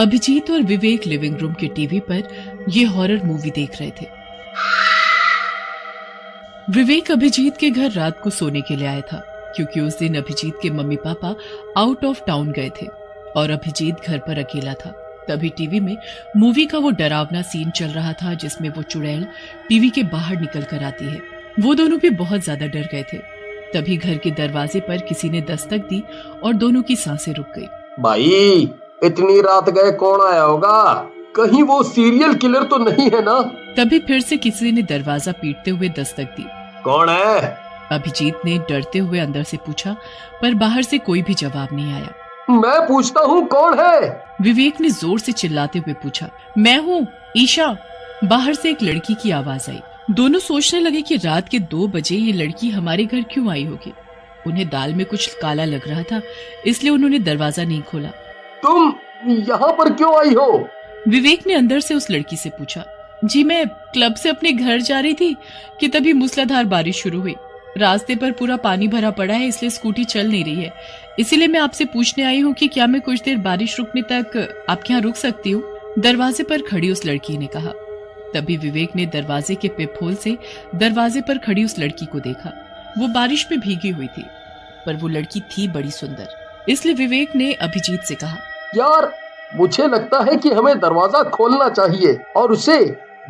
अभिजीत और विवेक living room के TV पर ये हॉरर मूवी देख रहे थे। विवेक अभिजीत के घर रात को सोने के लिए आया था, क्योंकि उस दिन अभिजीत के mummy papa out of town गए थे और अभिजीत घर पर अकेला था। तभी टीवी में मूवी का वो डरावना सीन चल रहा था, जिसमें वो चुड़ैल टीवी के बाहर निकल कर आती है। वो दोनों भी बहुत ज्यादा डर गए थे। तभी घर के दरवाजे पर किसी ने दस्तक दी और दोनों की सांसें रुक गई। भाई, इतनी रात गए कौन आया होगा? कहीं वो सीरियल किलर तो नहीं है ना? तभी फिर से किसी ने दरवाजा पीटते हुए दस्तक दी। कौन है? अभिजीत ने डरते हुए अंदर से पूछा, पर बाहर से कोई भी जवाब नहीं आया। मैं पूछता हूँ, कौन है? विवेक ने जोर से चिल्लाते हुए पूछा। मैं हूँ, ईशा। बाहर से एक लड़की की आवाज आई। दोनों सोचने लगे कि रात के 2 बजे ये लड़की हमारे घर क्यों आई होगी। उन्हें दाल में कुछ काला लग रहा था, इसलिए उन्होंने दरवाजा नहीं खोला। तुम यहाँ पर क्यों आई हो? विवेक ने अंदर से उस लड़की से पूछा। जी, मैं क्लब से अपने घर जा रही थी कि तभी मूसलाधार बारिश शुरू हुई। रास्ते पर पूरा पानी भरा पड़ा है, इसलिए स्कूटी चल नहीं रही है। इसीलिए मैं आपसे पूछने आई हूँ कि क्या मैं कुछ देर बारिश रुकने तक आपके यहाँ रुक सकती हूँ? दरवाजे पर खड़ी उस लड़की ने कहा। तभी विवेक ने दरवाजे के पिप होल से दरवाजे पर खड़ी उस लड़की को देखा। वो बारिश में भीगी हुई थी, पर वो लड़की थी बड़ी सुंदर। इसलिए विवेक ने अभिजीत से कहा, यार, मुझे लगता है कि हमें दरवाजा खोलना चाहिए और उसे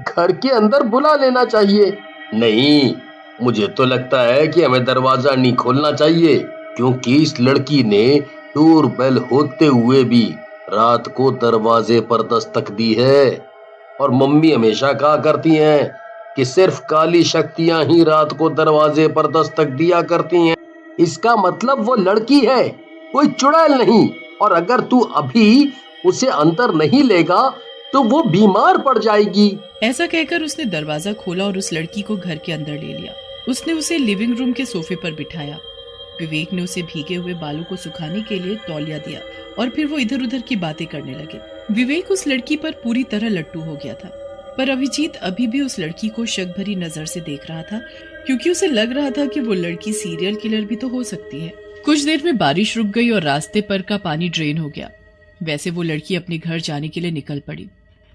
घर के अंदर बुला लेना चाहिए। नहीं, मुझे तो लगता है कि हमें दरवाजा नहीं खोलना चाहिए, क्योंकि इस लड़की ने डोर बेल होते हुए भी रात को दरवाजे पर दस्तक दी है। और मम्मी हमेशा कहा करती हैं कि सिर्फ काली शक्तियां ही रात को दरवाजे पर दस्तक दिया करती हैं। इसका मतलब वो लड़की है, कोई चुड़ैल नहीं। और अगर तू अभी उसे अंदर नहीं लेगा तो वो बीमार पड़ जाएगी। ऐसा कहकर उसने दरवाजा खोला और उस लड़की को घर के अंदर ले लिया। उसने उसे लिविंग रूम के सोफे पर बिठाया। विवेक ने उसे भीगे हुए बालों को सुखाने के लिए तौलिया दिया और फिर वो इधर उधर की बातें करने लगे। विवेक उस लड़की पर पूरी तरह लट्टू हो गया था, पर अभिजीत अभी भी उस लड़की को शक भरी नजर से देख रहा था, क्योंकि उसे लग रहा था कि वो लड़की सीरियल किलर भी तो हो सकती है। कुछ देर में बारिश रुक गई और रास्ते पर का पानी ड्रेन हो गया। वैसे वो लड़की अपने घर जाने के लिए निकल पड़ी,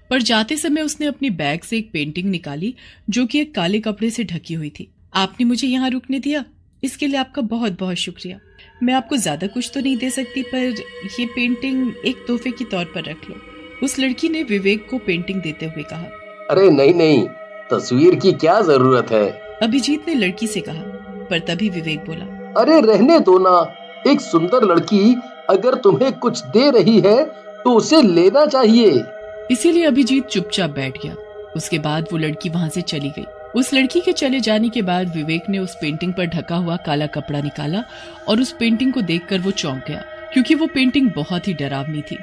पर जाते समय उसने अपनी बैग से एक पेंटिंग निकाली, जो कि एक काले कपड़े से ढकी हुई थी। आपने मुझे यहाँ रुकने दिया, इसके लिए आपका बहुत बहुत शुक्रिया। मैं आपको ज्यादा कुछ तो नहीं दे सकती, पर ये पेंटिंग एक तोहफे के तौर पर रख लो। उस लड़की ने विवेक को पेंटिंग देते हुए कहा। अरे नहीं नहीं, तस्वीर की क्या जरूरत है? अभिजीत ने लड़की से कहा, पर तभी विवेक बोला, अरे रहने दो ना। एक सुंदर लड़की अगर तुम्हें कुछ दे रही है तो उसे लेना चाहिए। इसीलिए अभिजीत चुपचाप बैठ गया। उसके बाद वो लड़की वहाँ से चली गई। उस लड़की के चले जाने के बाद विवेक ने उस पेंटिंग पर ढका हुआ काला कपड़ा निकाला और उस पेंटिंग को देखकर वो चौंक गया, क्योंकि वो पेंटिंग बहुत ही डरावनी थी।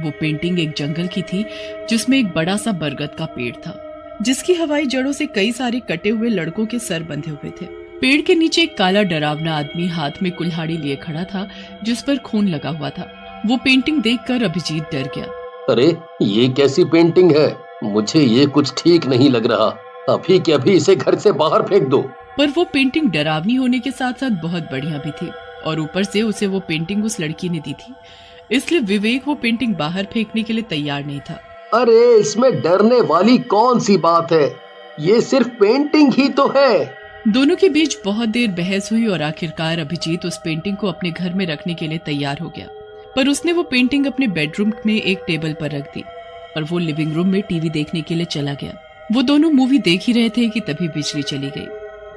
वो पेंटिंग एक जंगल की थी, जिसमें एक बड़ा सा बरगद का पेड़ था, जिसकी हवाई जड़ों से कई सारे कटे हुए लड़कों के सर बंधे हुए थे। पेड़ के नीचे एक काला डरावना आदमी हाथ में कुल्हाड़ी लिए खड़ा था, जिस पर खून लगा हुआ था। वो पेंटिंग देखकर अभिजीत डर गया। अरे ये कैसी पेंटिंग है? मुझे ये कुछ ठीक नहीं लग रहा। अभी के अभी इसे घर से बाहर फेंक दो। पर वो पेंटिंग डरावनी होने के साथ साथ बहुत बढ़िया भी थी, और ऊपर से उसे वो पेंटिंग उस लड़की ने दी थी, इसलिए विवेक वो पेंटिंग बाहर फेंकने के लिए तैयार नहीं था। अरे इसमें डरने वाली कौन सी बात है? ये सिर्फ पेंटिंग ही तो है। दोनों के बीच बहुत देर बहस हुई और आखिरकार अभिजीत उस पेंटिंग को अपने घर में रखने के लिए तैयार हो गया, पर उसने वो पेंटिंग अपने बेडरूम में एक टेबल पर रख दी और वो लिविंग रूम में टीवी देखने के लिए चला गया। वो दोनों मूवी देख ही रहे थे कि तभी बिजली चली गई।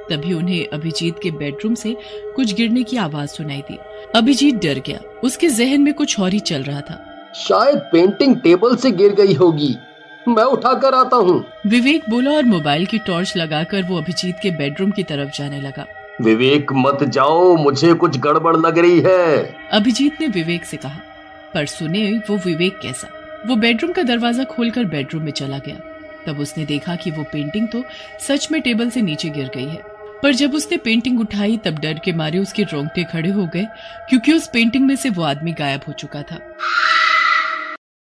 तभी उन्हें अभिजीत के बेडरूम से कुछ गिरने की आवाज सुनाई दी। अभिजीत डर गया। उसके जहन में कुछ और ही चल रहा था। शायद पेंटिंग टेबल से गिर गई होगी, मैं उठाकर आता हूँ। विवेक बोला और मोबाइल की टॉर्च लगाकर वो अभिजीत के बेडरूम की तरफ जाने लगा। विवेक मत जाओ, मुझे कुछ गड़बड़ लग रही है, अभिजीत ने विवेक से कहा। पर सुने वो विवेक कैसा। वो बेडरूम का दरवाजा खोलकर बेडरूम में चला गया। तब उसने देखा कि वो पेंटिंग तो सच में टेबल से नीचे गिर गई है। पर जब उसने पेंटिंग उठाई तब डर के मारे उसके रोंगटे खड़े हो गए, क्योंकि उस पेंटिंग में से वो आदमी गायब हो चुका था।